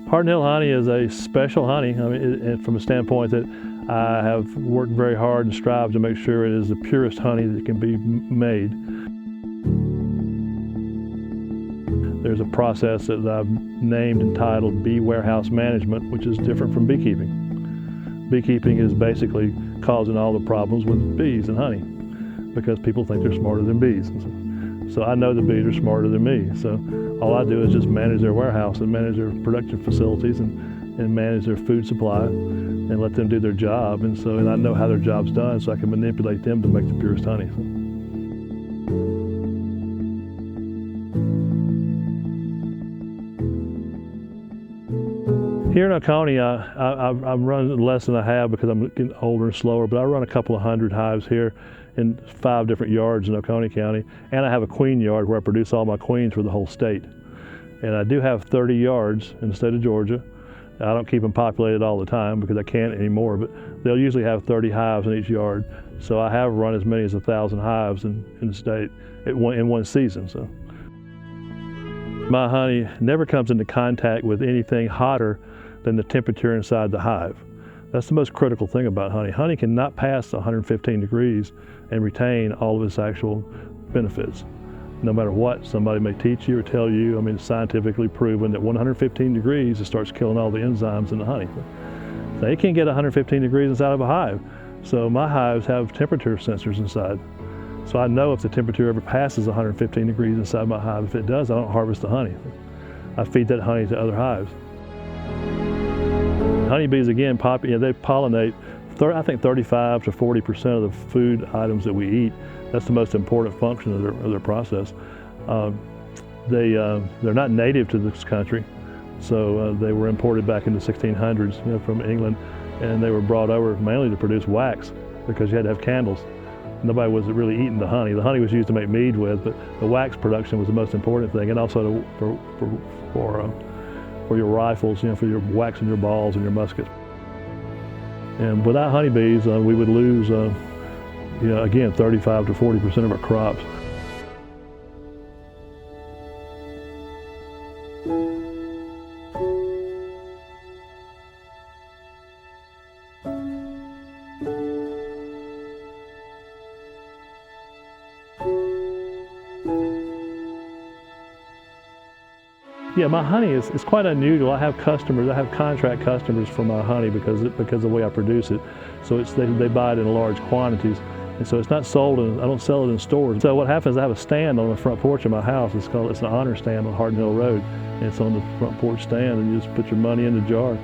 Hardin Hill honey is a special honey. I mean, from a standpoint that I have worked very hard and strived to make sure it is the purest honey that can be made. There's a process that I've named and titled Bee Warehouse Management, which is different from beekeeping. Beekeeping is basically causing all the problems with bees and honey because people think they're smarter than bees. So I know the bees are smarter than me. So all I do is just manage their warehouse and manage their production facilities and manage their food supply and let them do their job. And I know how their job's done, so I can manipulate them to make the purest honey. Here in Oconee, I'm running less than I have because I'm getting older and slower, but I run a couple of hundred hives here in 5 different yards in Oconee County. And I have a queen yard where I produce all my queens for the whole state. And I do have 30 yards in the state of Georgia. I don't keep them populated all the time because I can't anymore, but they'll usually have 30 hives in each yard. So I have run as many as 1,000 hives in the state in one season. So my honey never comes into contact with anything hotter than the temperature inside the hive. That's the most critical thing about honey. Honey cannot pass 115 degrees and retain all of its actual benefits. No matter what somebody may teach you or tell you, I mean, it's scientifically proven that 115 degrees, it starts killing all the enzymes in the honey. They can't get 115 degrees inside of a hive. So my hives have temperature sensors inside. So I know if the temperature ever passes 115 degrees inside my hive. If it does, I don't harvest the honey. I feed that honey to other hives. Honeybees, again, they pollinate, I think 35 to 40% of the food items that we eat. That's the most important function of their process. They're not native to this country, so they were imported back in the 1600s, from England, and they were brought over mainly to produce wax because you had to have candles. Nobody was really eating the honey. The honey was used to make mead with, but the wax production was the most important thing, and also for your rifles, for your waxing your balls and your muskets. And without honeybees, we would lose, again, 35 to 40% of our crops. Yeah, my honey is quite unusual. I have customers, I have contract customers for my honey because of the way I produce it. So they buy it in large quantities. And so it's not sold, I don't sell it in stores. So what happens is I have a stand on the front porch of my house. It's an honor stand on Hardin Hill Road. And it's on the front porch stand, and you just put your money in the jar.